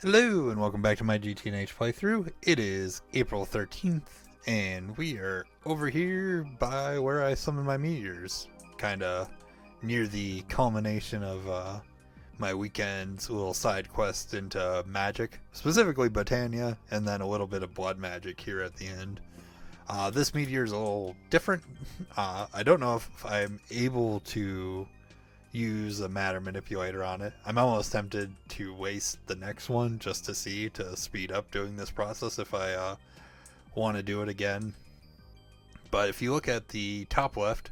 Hello and welcome back to my GTNH playthrough. It is April 13th and we are over here by where I summon my meteors. Kinda near the culmination of my weekend's little side quest into magic. Specifically Botania and then a little bit of blood magic here at the end. This meteor is a little different. I don't know if I'm able to use a matter manipulator on it. I'm almost tempted to waste the next one just to see, to speed up doing this process if I want to do it again. But if you look at the top left,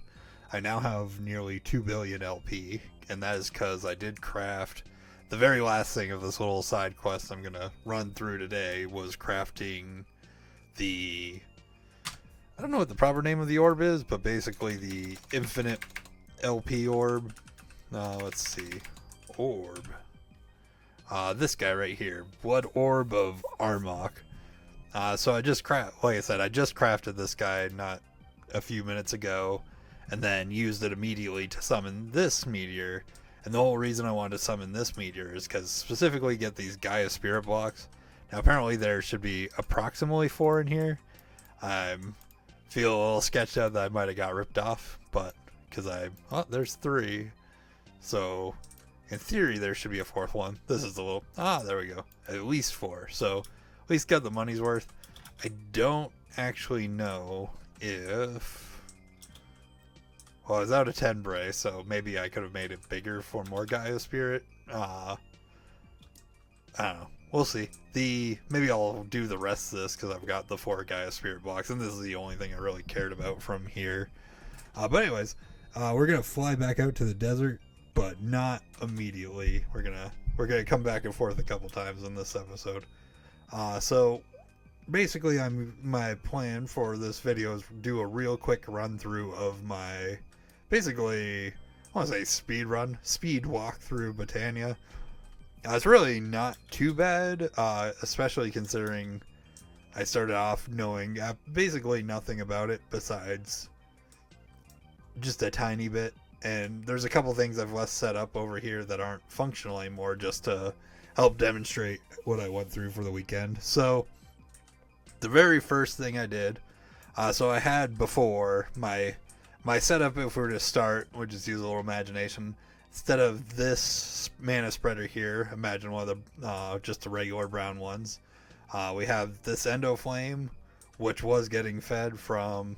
I now have nearly 2 billion LP, and that is because I did craft the very last thing of this little side quest I'm going to run through today was crafting the... I don't know what the proper name of the orb is, but basically the infinite LP orb. Let's see. Orb. This guy right here. Blood Orb of Armok. So I just like I said, I just crafted this guy not a few minutes ago, and then used it immediately to summon this meteor. And the whole reason I wanted to summon this meteor is because specifically get these Gaia Spirit blocks. Now apparently there should be approximately 4 in here. I feel a little sketched out that I might have got ripped off, but because there's 3. So, in theory, there should be a 4th one. This is a little... there we go. At least 4. So, at least got the money's worth. I don't actually know if... Well, I was out of 10 Bray, so maybe I could have made it bigger for more Gaia Spirit. I don't know. We'll see. Maybe I'll do the rest of this, because I've got the 4 Gaia Spirit blocks, and this is the only thing I really cared about from here. But anyways, we're going to fly back out to the desert. But not immediately. We're gonna come back and forth a couple times in this episode. So basically, my plan for this video is do a real quick run through of my basically I want to say speed walk through Botania. It's really not too bad, especially considering I started off knowing basically nothing about it besides just a tiny bit. And there's a couple things I've left set up over here that aren't functional anymore just to help demonstrate what I went through for the weekend. So the very first thing I did, so I had before my setup, if we were to start, we'll just use a little imagination. Instead of this mana spreader here, imagine one of the just the regular brown ones. We have this Endo Flame, which was getting fed from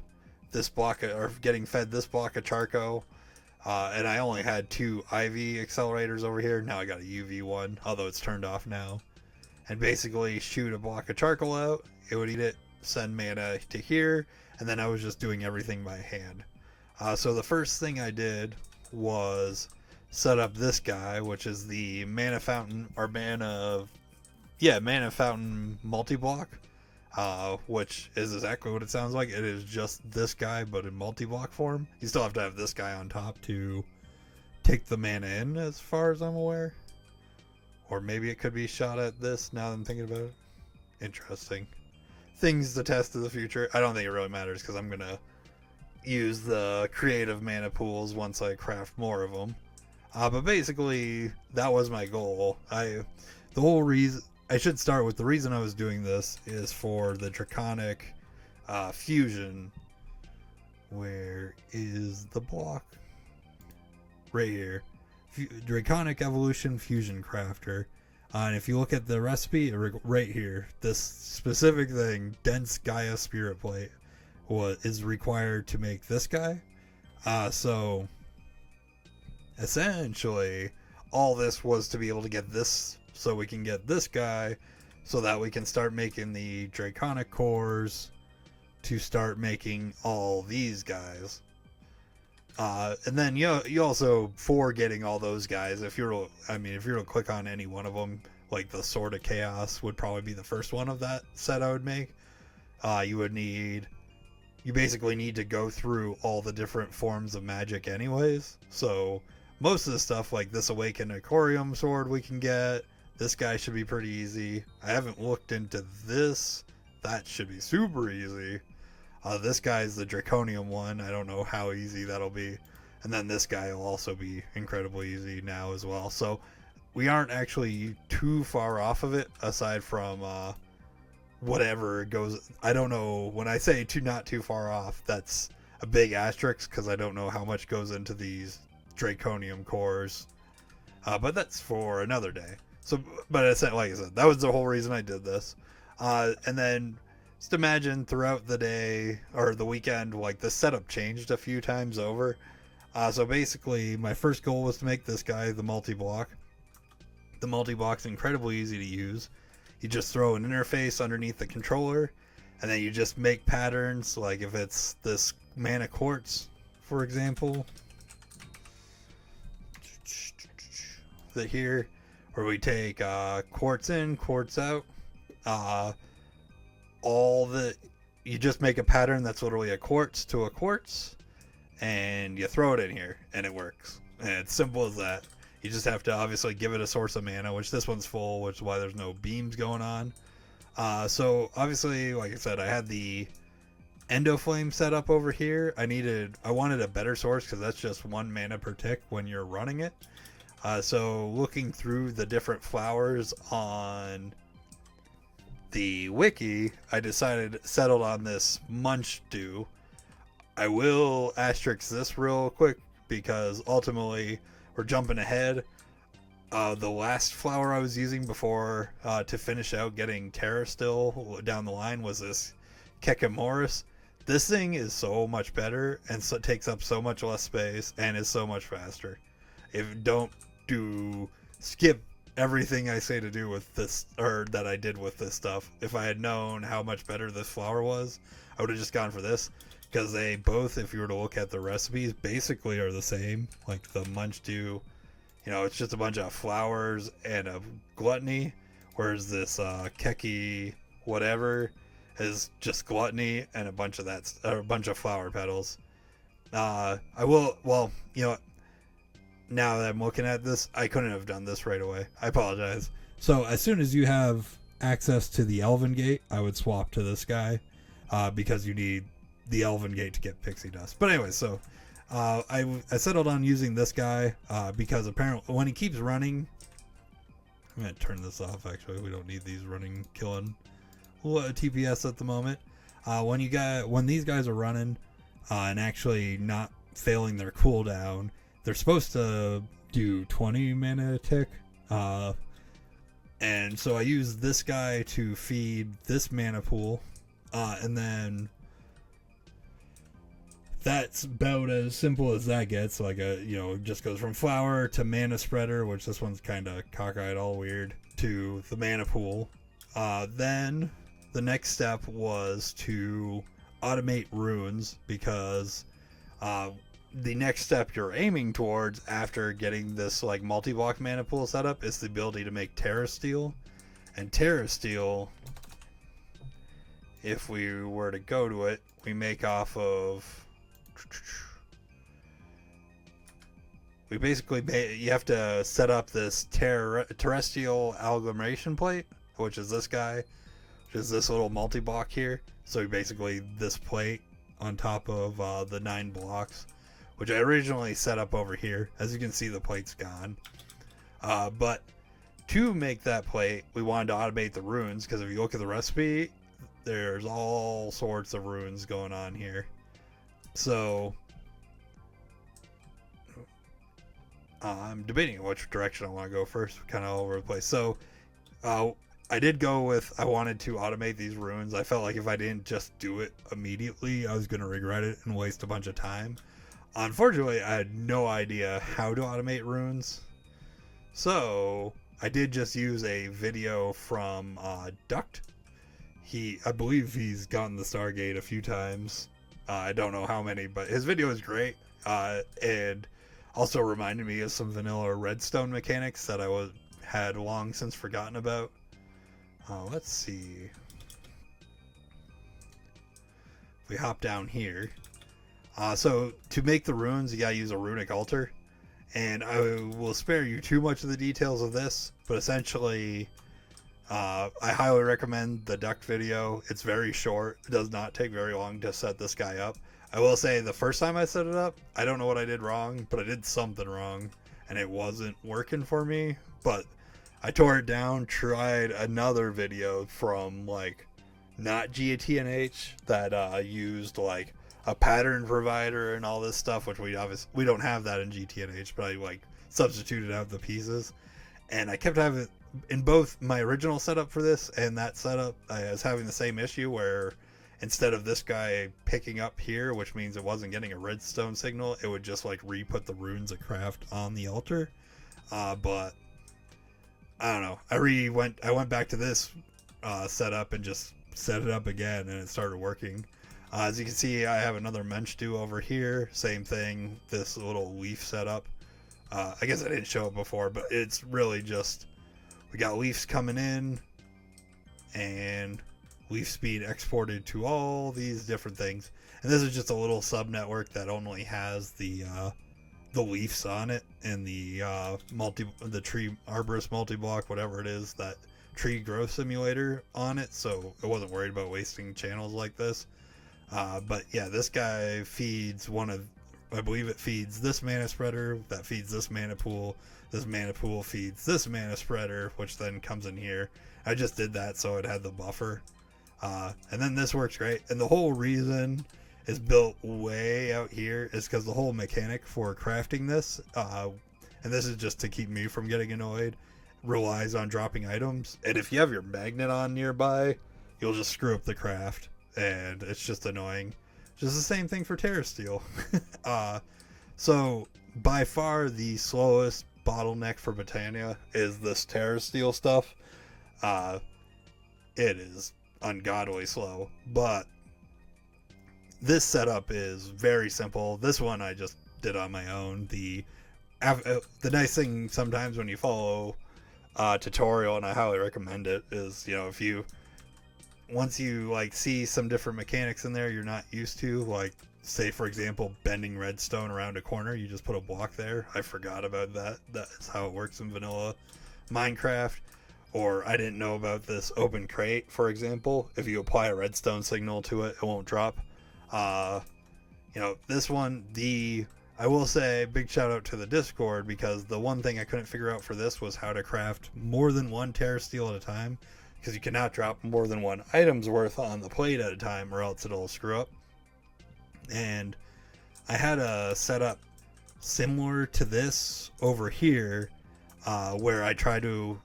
this block, getting fed this block of Charco. And I only had 2 IV accelerators over here. Now I got a UV one, although it's turned off now. And basically shoot a block of charcoal out. It would eat it, send mana to here, and then I was just doing everything by hand. So the first thing I did was set up this guy, which is the Mana Fountain, or Mana Fountain multi-block. Which is exactly what it sounds like. It is just this guy, but in multi-block form. You still have to have this guy on top to take the mana in, as far as I'm aware. Or maybe it could be shot at this, now that I'm thinking about it. Interesting. Things to test in the future. I don't think it really matters, because I'm going to use the creative mana pools once I craft more of them. But basically, that was my goal. The whole reason... I should start with the reason I was doing this is for the Draconic Fusion. Where is the block? Right here. Draconic Evolution Fusion Crafter. And if you look at the recipe, right here, this specific thing, Dense Gaia Spirit Plate, is required to make this guy. So, essentially, all this was to be able to get this... So we can get this guy so that we can start making the Draconic cores to start making all these guys. And then you also, for getting all those guys, if you're to click on any one of them, like the Sword of Chaos would probably be the first one of that set I would make. You basically need to go through all the different forms of magic anyways. So most of the stuff like this Awakened Icorium sword we can get. This guy should be pretty easy. I haven't looked into this. That should be super easy. This guy's the Draconium one. I don't know how easy that'll be. And then this guy will also be incredibly easy now as well. So we aren't actually too far off of it, aside from whatever goes. I don't know, when I say not too far off, that's a big asterisk, because I don't know how much goes into these draconium cores, but that's for another day. So, but it's like I said, that was the whole reason I did this. And then just imagine throughout the day or the weekend, like the setup changed a few times over. So basically, my first goal was to make this guy the multi-block. The multi-block's incredibly easy to use. You just throw an interface underneath the controller, and then you just make patterns. Like if it's this mana quartz, for example, that here, where we take quartz in, quartz out. You just make a pattern that's literally a quartz to a quartz, and you throw it in here, and it works. And it's simple as that. You just have to obviously give it a source of mana, which this one's full, which is why there's no beams going on. So obviously, like I said, I had the Endoflame set up over here. I wanted a better source, because that's just 1 mana per tick when you're running it. So looking through the different flowers on the wiki, I settled on this Munch Dew. I will asterisk this real quick, because ultimately we're jumping ahead. The last flower I was using before to finish out getting Terra still down the line was this Kekamoris. This thing is so much better, and so takes up so much less space, and is so much faster. Skip everything I say to do with this, or that I did with this stuff. If I had known how much better this flower was, I would have just gone for this, because they both, if you were to look at the recipes, basically are the same. Like the Munch Dew, it's just a bunch of flowers and a gluttony, whereas this Keki whatever is just gluttony and a bunch of flower petals. Now that I'm looking at this, I couldn't have done this right away. I apologize. So as soon as you have access to the Elven Gate, I would swap to this guy, because you need the Elven Gate to get pixie dust. But anyway, so I settled on using this guy because apparently when he keeps running, I'm going to turn this off actually. We don't need these running, killing TPS at the moment. When these guys are running and actually not failing their cooldown, they're supposed to do 20 mana a tick. And so I use this guy to feed this mana pool. And then that's about as simple as that gets. Like it just goes from flower to mana spreader, which this one's kind of cockeyed all weird, to the mana pool. Then the next step was to automate runes, because the next step you're aiming towards after getting this like multi-block mana pool set up is the ability to make Terra Steel. And Terra Steel, if we were to go to it, we make off of, we basically you have to set up this terrestrial agglomeration plate, which is this guy, which is this little multi-block here. So basically this plate on top of the 9 blocks, which I originally set up over here. As you can see, the plate's gone. But to make that plate, we wanted to automate the runes, because if you look at the recipe, there's all sorts of runes going on here. So I'm debating which direction I want to go first, kind of all over the place. So I did go with, I wanted to automate these runes. I felt like if I didn't just do it immediately, I was going to regret it and waste a bunch of time. Unfortunately, I had no idea how to automate runes. So I did just use a video from Duct. I believe he's gotten the Stargate a few times. I don't know how many, but his video is great. And also reminded me of some vanilla redstone mechanics that I had long since forgotten about. Let's see. If we hop down here. So to make the runes, you gotta use a runic altar. And I will spare you too much of the details of this, but essentially, I highly recommend the Duct video. It's very short. It does not take very long to set this guy up. I will say the first time I set it up, I don't know what I did wrong, but I did something wrong, and it wasn't working for me. but I tore it down, tried another video from like not GTNH that used like a pattern provider and all this stuff, which we don't have that in GTNH, but I like substituted out the pieces, and I kept having in both my original setup for this and that setup, I was having the same issue where instead of this guy picking up here, which means it wasn't getting a redstone signal, it would just like re-put the runes of craft on the altar. But I don't know. I went back to this setup and just set it up again, and it started working. As you can see, I have another mensch do over here. Same thing. This little leaf setup. I guess I didn't show it before, but it's really just we got leaves coming in and leaf speed exported to all these different things. And this is just a little sub network that only has the leaves on it and the tree arborist multi-block, whatever it is, that tree growth simulator on it, so I wasn't worried about wasting channels like this. But yeah, this guy feeds I believe it feeds this mana spreader, that feeds this mana pool feeds this mana spreader, which then comes in here. I just did that so it had the buffer. And then this works great, and the whole reason is built way out here is because the whole mechanic for crafting this, and this is just to keep me from getting annoyed, relies on dropping items. And if you have your magnet on nearby, you'll just screw up the craft, and it's just annoying. Just the same thing for Terra Steel. So by far the slowest bottleneck for Botania is this Terra Steel stuff. It is ungodly slow, but this setup is very simple. This one I just did on my own. The nice thing sometimes when you follow a tutorial, and I highly recommend it, is, you know, if you once you like see some different mechanics in there you're not used to, like say for example bending redstone around a corner, you just put a block there. I forgot about that. That's how it works in vanilla Minecraft. Or I didn't know about this open crate, for example. If you apply a redstone signal to it, it won't drop. You know, this one, I will say big shout out to the Discord, because the one thing I couldn't figure out for this was how to craft more than one Terra Steel at a time, because you cannot drop more than one item's worth on the plate at a time or else it'll screw up. And I had a setup similar to this over here, where I try to,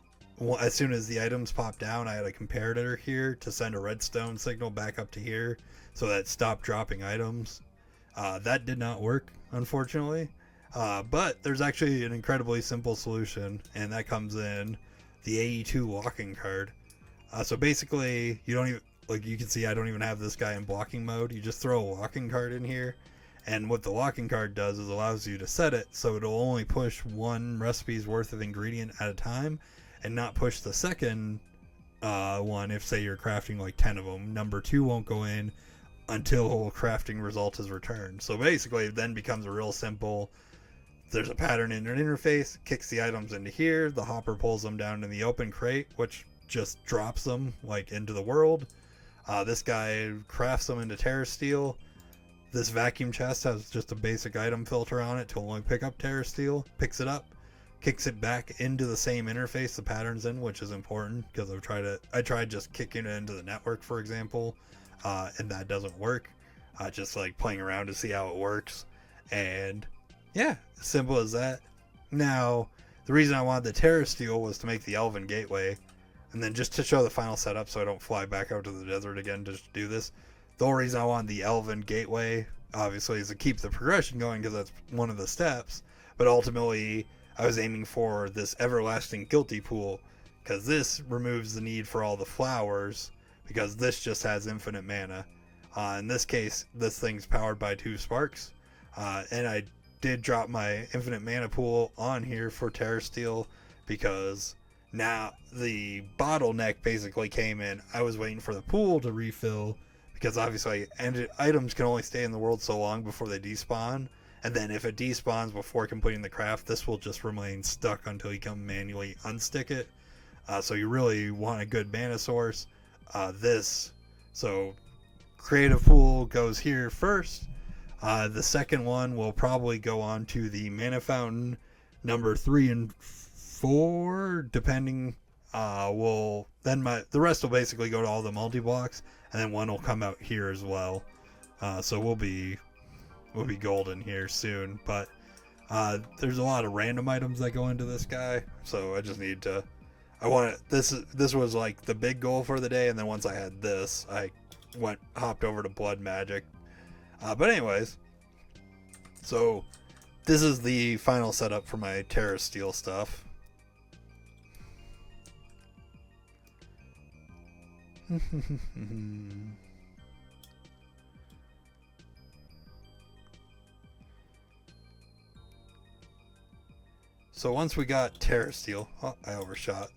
as soon as the items pop down, I had a comparator here to send a redstone signal back up to here so that it stopped dropping items. That did not work, unfortunately. But there's actually an incredibly simple solution, and that comes in the AE2 locking card. So basically, you don't even, like you can see, I don't even have this guy in blocking mode. You just throw a locking card in here, and what the locking card does is allows you to set it so it'll only push one recipe's worth of ingredient at a time, and not push the second one if, say, you're crafting like 10 of them. Number 2 won't go in until crafting result is returned. So basically it then becomes a real simple, there's a pattern in an interface, kicks the items into here, the hopper pulls them down in the open crate, which just drops them like into the world. This guy crafts them into Terra Steel. This vacuum chest has just a basic item filter on it to only pick up Terra Steel, picks it up, kicks it back into the same interface the pattern's in, which is important because I tried just kicking it into the network, for example, and that doesn't work. Just like playing around to see how it works, and yeah, simple as that. Now, the reason I wanted the Terra Steel was to make the Elven Gateway, and then just to show the final setup so I don't fly back out to the desert again to do this. The whole reason I wanted the Elven Gateway, obviously, is to keep the progression going because that's one of the steps, but ultimately I was aiming for this everlasting guilty pool, because this removes the need for all the flowers, because this just has infinite mana. In this case, this thing's powered by 2 sparks, and I did drop my infinite mana pool on here for Terra Steel, because now the bottleneck basically came in. I was waiting for the pool to refill, because obviously items can only stay in the world so long before they despawn. And then if it despawns before completing the craft, this will just remain stuck until you can manually unstick it. So you really want a good mana source. So creative pool goes here first. The second one will probably go on to the mana fountain number 3 and 4, depending. Will then the rest will basically go to all the multi-blocks, and then one will come out here as well. So we'll be golden here soon. But there's a lot of random items that go into this guy, so I just need to. This was like the big goal for the day, and then once I had this, I hopped over to blood magic. But anyways, so this is the final setup for my Terra Steel stuff. So once we got Terra Steel, oh, I overshot.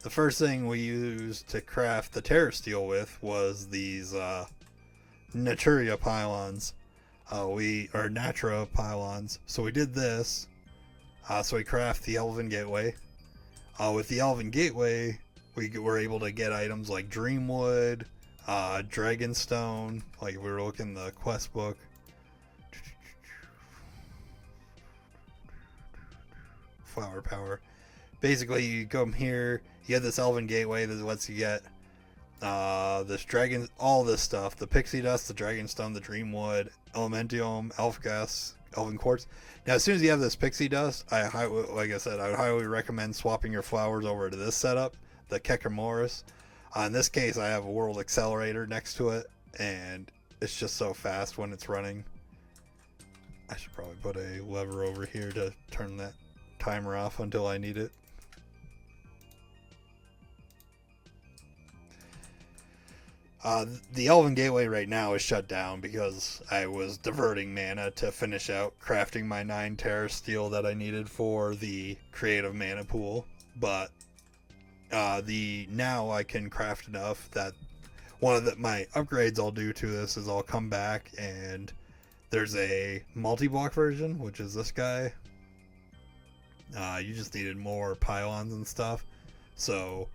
The first thing we used to craft the Terra Steel with was these Naturia pylons. Or Natra pylons. So we did this. So we craft the Elven Gateway. With the Elven Gateway, we were able to get items like Dreamwood, Dragonstone, like we were looking in the quest book. Flower power. Basically, you come here, you get this Elven Gateway that lets you get this dragon, all this stuff, the Pixie Dust, the Dragonstone, the Dreamwood, Elementium, Elf Gas, Elven Quartz. Now, as soon as you have this Pixie Dust, like I said, I would highly recommend swapping your flowers over to this setup, the Kekemoris. In this case, I have a World Accelerator next to it, and it's just so fast when it's running. I should probably put a lever over here to turn that timer off until I need it. The Elven Gateway right now is shut down because I was diverting mana to finish out crafting my 9 Terra Steel that I needed for the creative mana pool. But now I can craft enough that one of my upgrades I'll do to this is I'll come back and there's a multi-block version, which is this guy. You just needed more pylons and stuff, so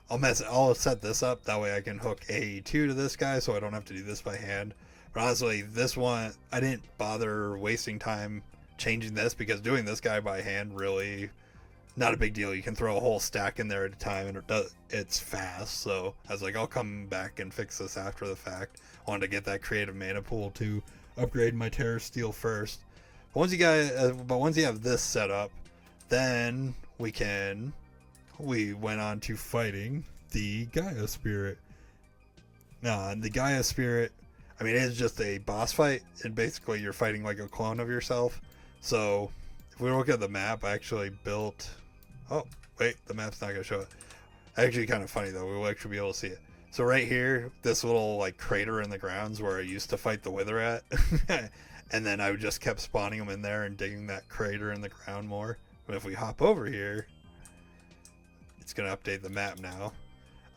I'll set this up, that way I can hook A2 to this guy so I don't have to do this by hand. But honestly, this one, I didn't bother wasting time changing this because doing this guy by hand really not a big deal. You can throw a whole stack in there at a time and it's fast. So I was like, I'll come back and fix this after the fact. I wanted to get that creative mana pool to upgrade my Terra Steel first. But once you have this set up, then we went on to fighting the Gaia Spirit. The Gaia Spirit, I mean, it is just a boss fight, and basically you're fighting like a clone of yourself. So if we look at the map, I actually built... Oh, wait, the map's not going to show it. Actually, kind of funny, though. We'll actually be able to see it. So right here, this little like crater in the ground's where I used to fight the Wither at. And then I just kept spawning them in there and digging that crater in the ground more. But if we hop over here, it's going to update the map now.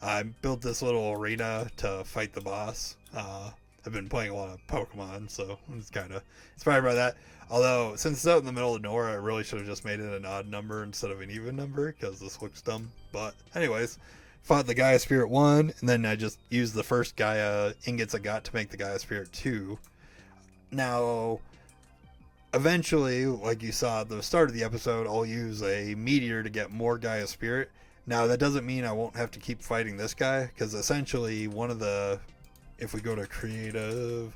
I built this little arena to fight the boss. I've been playing a lot of Pokemon, so it's kind of inspired by that. Although, since it's out in the middle of nowhere, I really should have just made it an odd number instead of an even number, because this looks dumb. But anyways, fought the Gaia Spirit 1, and then I just used the first Gaia ingots I got to make the Gaia Spirit 2. Now... eventually, like you saw at the start of the episode, I'll use a meteor to get more Gaia Spirit. Now, that doesn't mean I won't have to keep fighting this guy, because essentially if we go to creative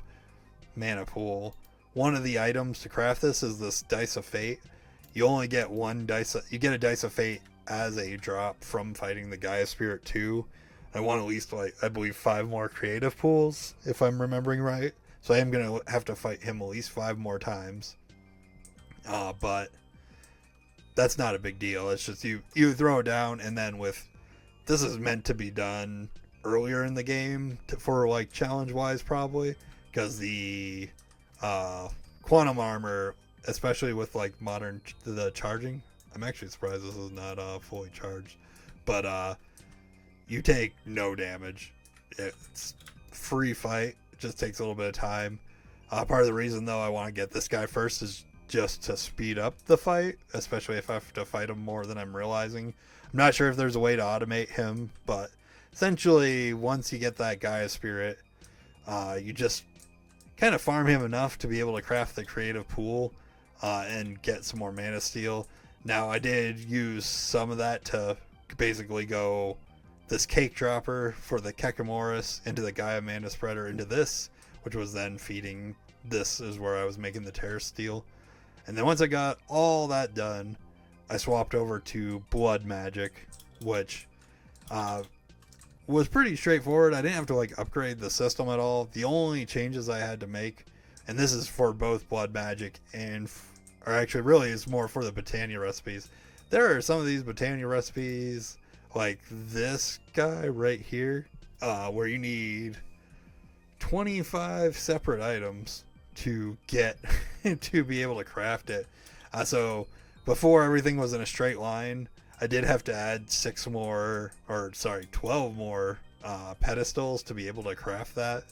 mana pool, one of the items to craft this is this Dice of Fate. You only get you get a Dice of Fate as a drop from fighting the Gaia Spirit 2. I want at least, I believe, 5 more creative pools, if I'm remembering right. So I am going to have to fight him at least 5 more times. But that's not a big deal. It's just you throw it down, and then this is meant to be done earlier in the game for like challenge wise probably, because the quantum armor, especially with like the charging, I'm actually surprised this is not fully charged, but you take no damage. It's free fight. It just takes a little bit of time. Part of the reason though I want to get this guy first is just to speed up the fight, especially if I have to fight him more than I'm realizing. I'm not sure if there's a way to automate him, but essentially once you get that Gaia Spirit, you just kind of farm him enough to be able to craft the creative pool and get some more mana steel. Now I did use some of that to basically go this cake dropper for the Kekamoris into the Gaia Mana Spreader into this, which was then feeding this is where I was making the Terror Steel. And then once I got all that done, I swapped over to Blood Magic, which was pretty straightforward. I didn't have to like upgrade the system at all. The only changes I had to make, and this is for both Blood Magic and, or actually really it's more for the Botania recipes. There are some of these Botania recipes, like this guy right here, where you need 25 separate items to get to be able to craft it. So before everything was in a straight line, I did have to add 12 more pedestals to be able to craft that.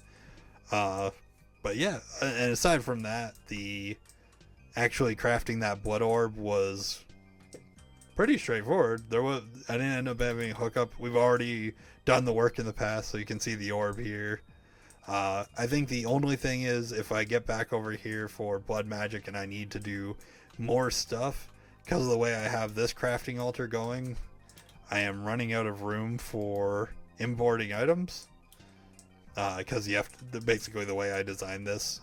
But yeah, and aside from that, the actually crafting that blood orb was pretty straightforward. I didn't end up having a hookup. We've already done the work in the past, so you can see the orb here. I think the only thing is if I get back over here for Blood Magic and I need to do more stuff, because of the way I have this crafting altar going, I am running out of room for importing items. Because you have to, basically the way I designed this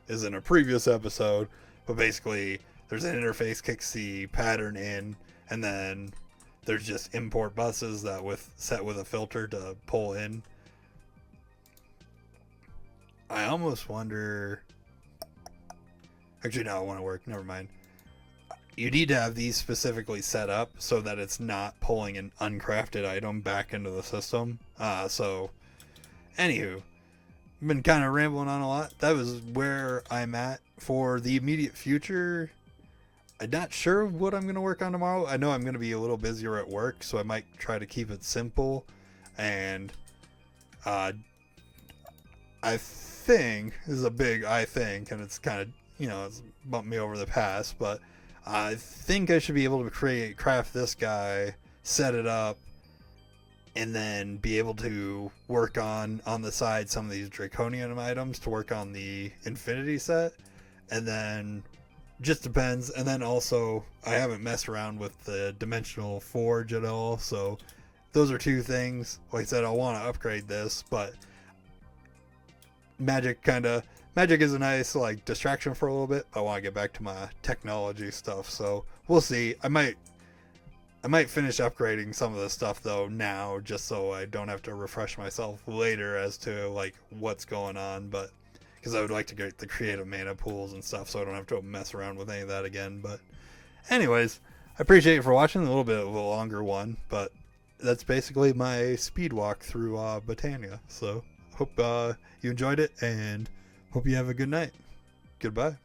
is in a previous episode, but basically there's an interface, kicks the pattern in, and then there's just import buses that set with a filter to pull in. I almost wonder, actually no, it won't work, never mind. You need to have these specifically set up so that it's not pulling an uncrafted item back into the system. So anywho, been kind of rambling on a lot. That was where I'm at for the immediate future. I'm not sure what I'm going to work on tomorrow. I know I'm going to be a little busier at work, so I might try to keep it simple. And I think, this is a big I think, and it's kind of, it's bumped me over the past, but I think I should be able to craft this guy, set it up, and then be able to work on the side some of these Draconian items to work on the Infinity set. And then just depends. And then also I haven't messed around with the Dimensional Forge at all, so those are two things. Like I said, I want to upgrade this, but magic is a nice like distraction for a little bit. I want to get back to my technology stuff, so we'll see. I might finish upgrading some of the stuff though now, just so I don't have to refresh myself later as to like what's going on, but because I would like to get the creative mana pools and stuff so I don't have to mess around with any of that again. But anyways, I appreciate you for watching. A little bit of a longer one, but that's basically my speed walk through Botania. So hope you enjoyed it and hope you have a good night. Goodbye.